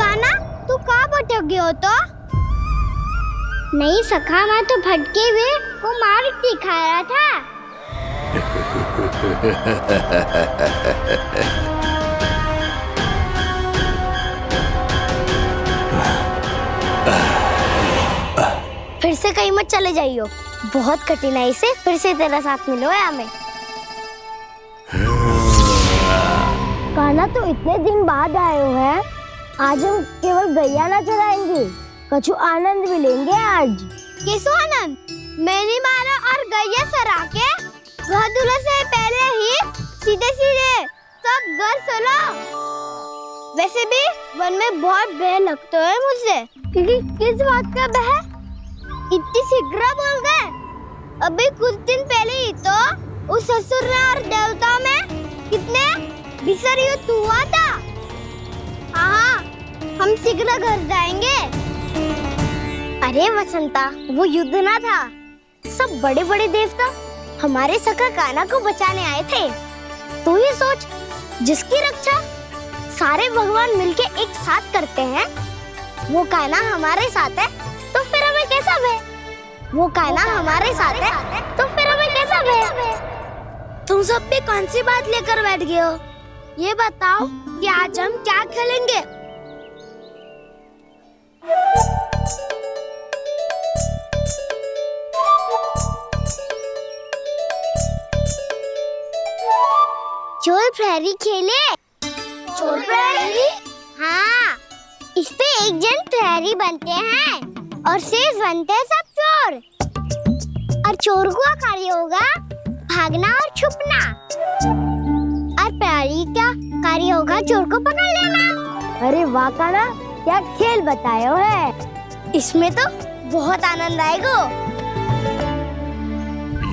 कान्हा, तू कहाँ भटक गए हो? तो नहीं सखा, मैं तो भटके हुए वो मार्ग दिखा रहा था। फिर से कहीं मत चले जाइयो, बहुत कठिनाई से फिर से तेरा साथ मिलो है हमें। कान्हा, तो इतने दिन बाद आए हो हैं, आज हम केवल गैया ना चलाएंगे, कछु आनंद भी लेंगे आज। किसो आनंद? मैंने मारा और गैया सरा के घर दूल्हे से पहले ही सीधे सीधे सब घर चलो। वैसे भी वन में बहुत भय लगता है मुझसे, क्योंकि किस बात का भय? इतनी शीघ्र बोल गए। अभी कुछ दिन पहले ही तो उस असुर और देवता में कितने भीषण युद्ध हुआ था। हाँ, हम शीघ्र घर जाएंगे। अरे वसंता, वो युद्ध ना था, सब बड़े बड़े देवता हमारे सखा कान्हा को बचाने आए थे। तू ये सोच, जिसकी रक्षा सारे भगवान मिलके एक साथ करते हैं, वो कान्हा हमारे साथ है, तो फिर हमें कैसा भय? वो कान्हा हमारे साथ है, तो फिर हमें कैसा भय? तुम सब भी कौन सी बात लेकर बैठ गए हो? ये बताओ कि आज हम क्या खेलेंगे? चोर प्रहरी खेले? चोर प्रहरी? हाँ, इस पे एक जन प्रहरी बनते हैं और शेष बनते हैं सब चोर। और चोर का कार्य होगा भागना और छुपना, और प्रहरी का कार्य होगा चोर को पकड़ लेना। अरे वाह कान्हा, क्या खेल बताए हो है। इसमें तो बहुत आनंद आएगा।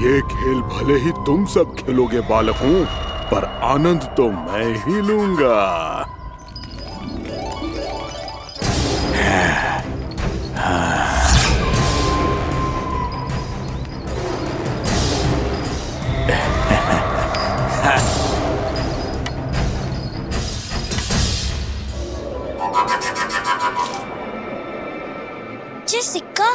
ये खेल भले ही तुम सब खेलोगे बालकों, पर आनंद तो मैं ही लूंगा। सिक्का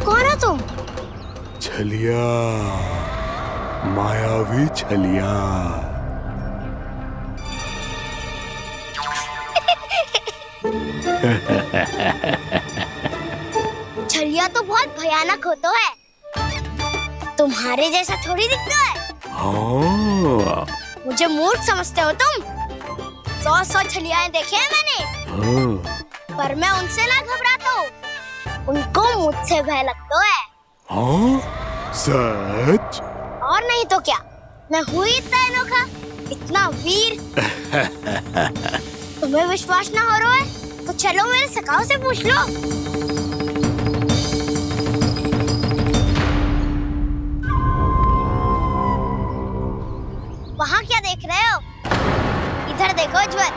कौन है तुम? छलिया, मायावी छलिया। छलिया तो बहुत भयानक होता है, तुम्हारे जैसा थोड़ी दिखता है। हाँ। मुझे मूर्ख समझते हो तुम? 100 छलियाएं देखे हैं मैंने। हाँ। पर मैं उनसे ना घबराता हूँ, उनको मुझसे भय लगता है। हाँ? सच? और नहीं तो क्या, मैं हूँ इतना अनोखा, इतना वीर। तुम्हें विश्वास ना हो रहा है तो चलो मेरे सखाओं से पूछ लो। वहाँ क्या देख रहे हो? इधर देखो उज्जवल।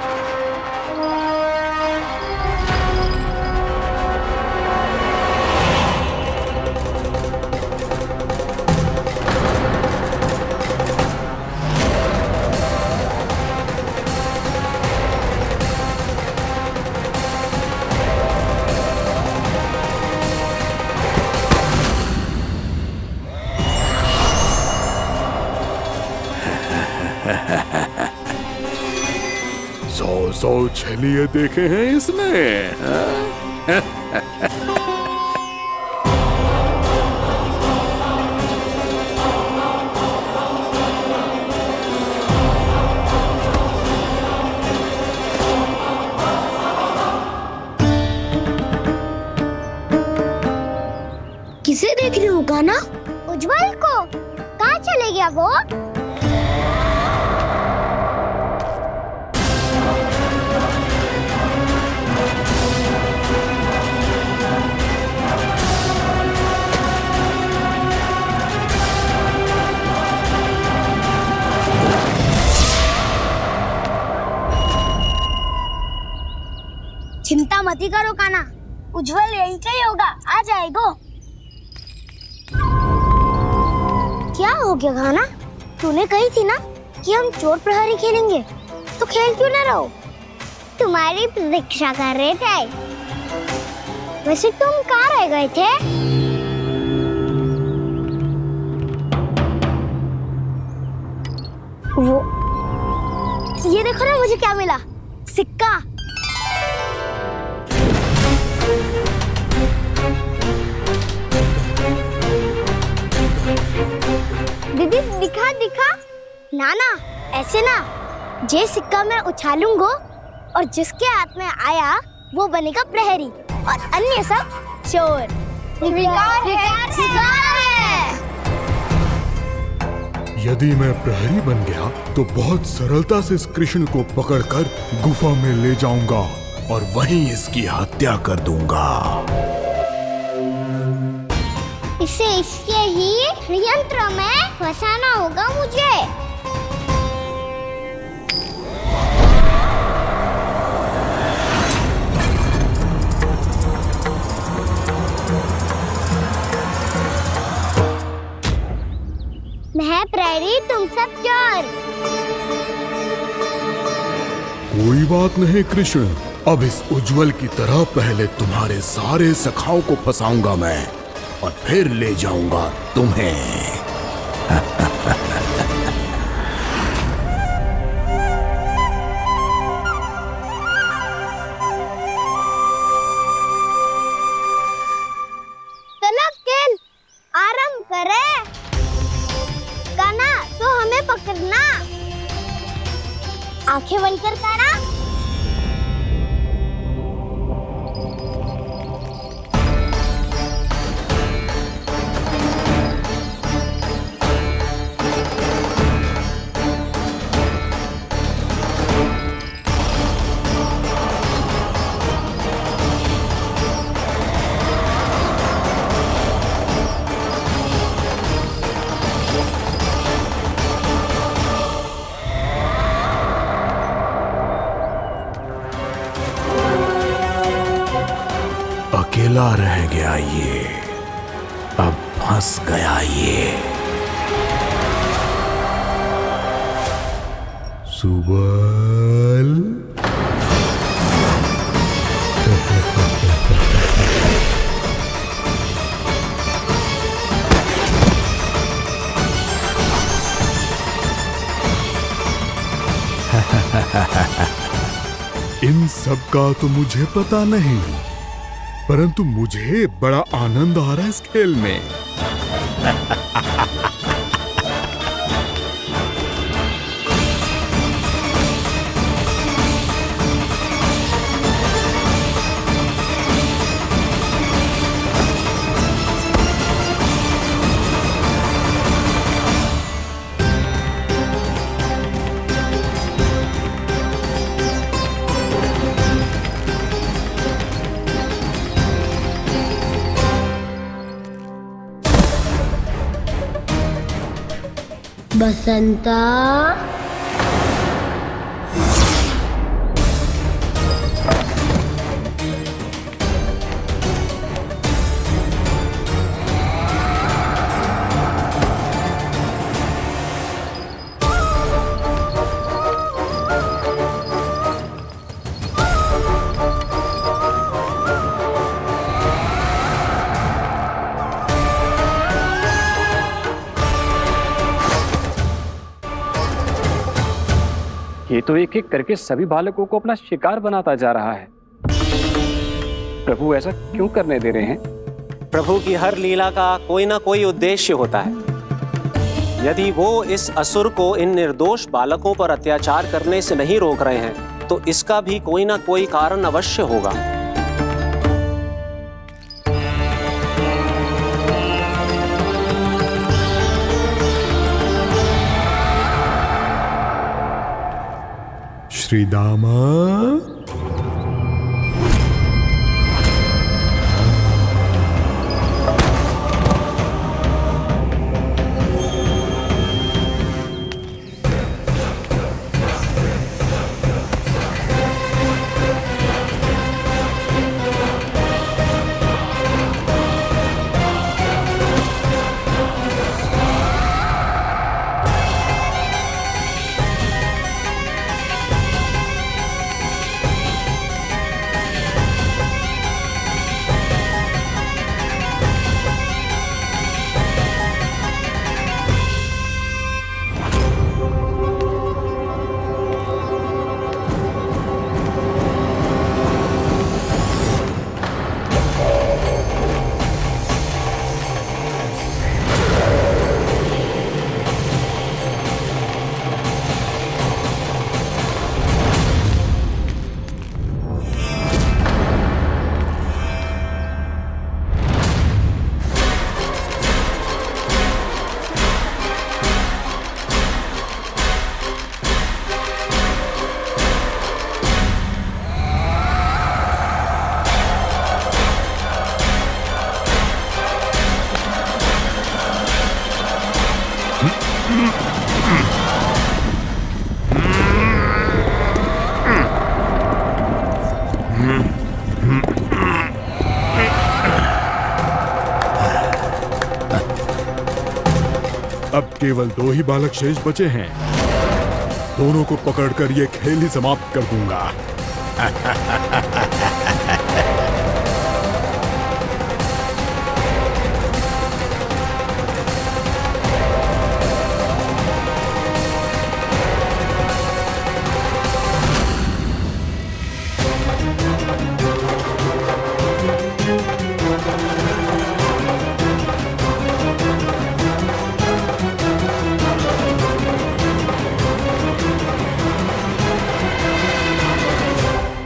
सौ छलिए देखे हैं इसने। किसे देख रही हूँ कान्हा? उज्जवल को। कहाँ चले गया वो? चिंता मत करो कान्हा, उज्जवल यही का ही होगा, आ जाएगा। क्या हो गया कान्हा? तूने कही थी ना कि हम चोर प्रहरी खेलेंगे, तो खेल क्यों ना रहो? तुम्हारी प्रतीक्षा कर रहे थे। वैसे तुम कहाँ रह गए थे? वो ये देखो ना, मुझे क्या मिला? सिक्का। दीदी दिखा दिखा। ना ना, ऐसे ना। जे सिक्का मैं उछालूंगा और जिसके हाथ में आया वो बनेगा प्रहरी और अन्य सब चोर। शिकार है। यदि मैं प्रहरी बन गया तो बहुत सरलता से इस कृष्ण को पकड़कर गुफा में ले जाऊंगा और वहीं इसकी हत्या कर दूंगा। इसे इसके ही यंत्र में फंसाना होगा मुझे। मैं प्रहरी, तुम सब चोर। कोई बात नहीं कृष्ण, अब इस उज्जवल की तरह पहले तुम्हारे सारे सखाओं को फंसाऊंगा मैं और फिर ले जाऊंगा तुम्हें। चलो खेल आरंभ करें। कान्हा तो हमें पकड़ना। आंखें बंद कर कान्हा। अकेला रह गया ये, अब फंस गया ये। सुबल। इन सब का तो मुझे पता नहीं, परंतु मुझे बड़ा आनंद आ रहा है इस खेल में। बसंता, ये तो एक एक करके सभी बालकों को अपना शिकार बनाता जा रहा है। प्रभु ऐसा क्यों करने दे रहे हैं? प्रभु की हर लीला का कोई ना कोई उद्देश्य होता है। यदि वो इस असुर को इन निर्दोष बालकों पर अत्याचार करने से नहीं रोक रहे हैं तो इसका भी कोई ना कोई कारण अवश्य होगा। श्री दामा, अब केवल 2 ही बालक शेष बचे हैं। दोनों को पकड़कर ये खेल ही समाप्त कर दूंगा।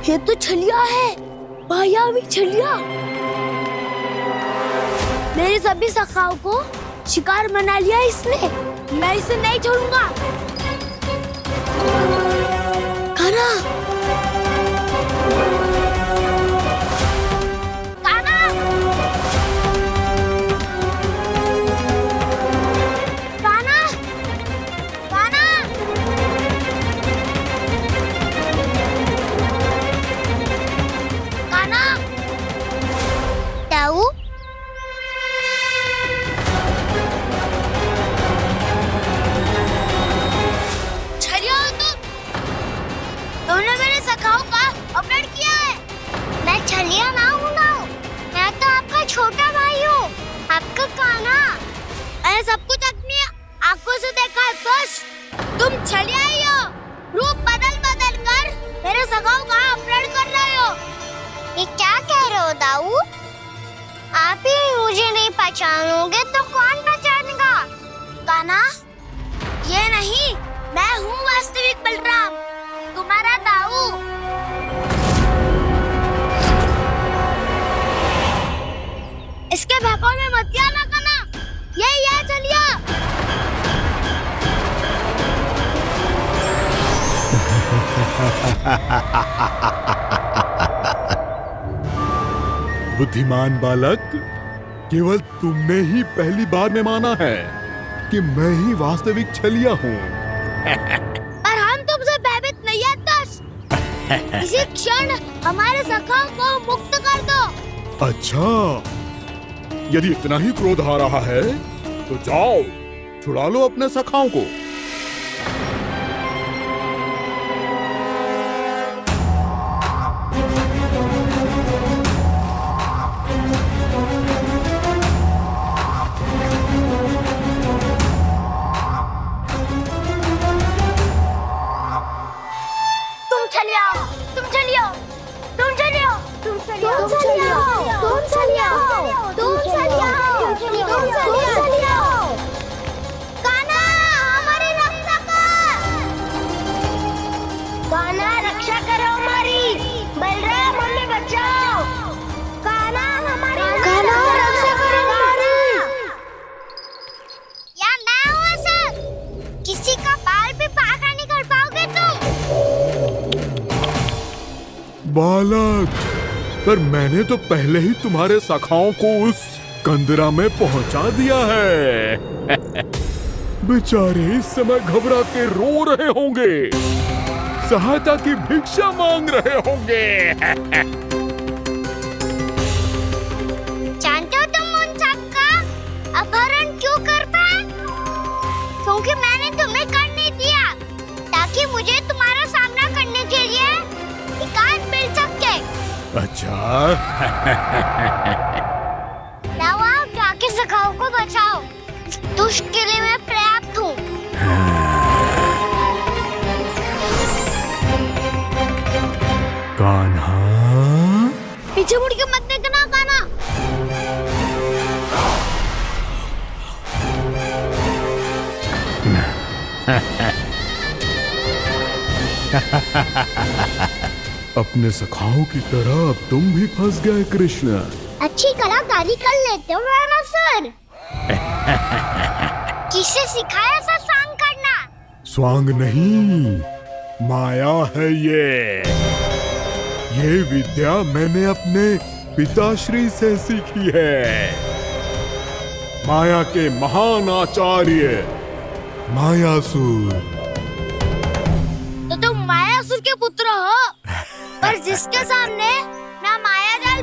ये तो छलिया है, मायावी छलिया। मेरे सभी सखाओं को शिकार बना लिया इसने। मैं इसे नहीं छोड़ूंगा। कान्हा, कान्हा, कान्हा, कान्हा। दाऊ, छलिया हो तुमने मेरे सखाओं का अपहरण किया है। मैं छलिया ना हूँ ना, मैं तो आपका छोटा भाई हूँ, आपका कान्हा। मैंने सब कुछ अपनी आंखों से देखा है। बस तुम छलिया ही हो, रूप बदल बदल कर मेरे सखाओं का अपहरण कर रहे हो। ये क्या कह रहे हो दाऊ? आप ही मुझे नहीं पहचानोगे तो कौन पहचानेगा? कान्हा, ये नहीं, मैं हूँ वास्तविक बलराम, तुम्हारा दाऊ। इसके बहकावे में मत आना कान्हा, यही है चलिया। बुद्धिमान बालक, केवल तुमने ही पहली बार में माना है। कि मैं ही वास्तविक छलिया हूँ। पर हम तुमसे भयभीत नहीं है दस। इसी क्षण हमारे सखाओं को मुक्त कर दो। अच्छा, यदि इतना ही क्रोध आ रहा है तो जाओ छुड़ा लो अपने सखाओं को। तुम चले आओ, तुम चले आओ, तुम चले आओ, तुम चले आओ, तुम चले आओ, तुम चले आओ, तुम चले आओ, तुम चले आओ। कान्हा, हमारी रक्षा कर। कान्हा, रक्षा करो हमारी। बलराम, हमें बचाओ। कान्हा, हमारी रक्षा करो हमारी। यार मैं हूँ सर। किसी का बाल भी पाका नहीं कर पाओगे तुम। बालक, पर मैंने तो पहले ही तुम्हारे सखाओं को उस कंदरा में पहुंचा दिया है। बेचारे इस समय घबरा के रो रहे होंगे, सहायता की भिक्षा मांग रहे होंगे। जानते हो तुम उन सबका अपहरण क्यों कर पाए? क्योंकि मैंने तुम्हें कर नहीं दिया, ताकि मुझे तुम्हारा सामना करने के लिए एकांत मिल सके। अच्छा। जाओ आओ, जाके सखाओं को बचाओ। दुष्ट के लिए मैं पर्याप्त हूँ। कान्हा, पीछे मुड़ के मत देखना कान्हा। अपने सखाओं की तरह अब तुम भी फंस गए कृष्ण। अच्छी कलाकारी कर लेते हो राणा सर। किससे सिखाया ऐसा स्वांग करना? स्वांग नहीं, माया है ये विद्या मैंने अपने पिताश्री से सीखी है। माया के महान आचार्य मायासुर। तो तुम मायासुर के पुत्र हो, पर जिसके सामने ना माया जाल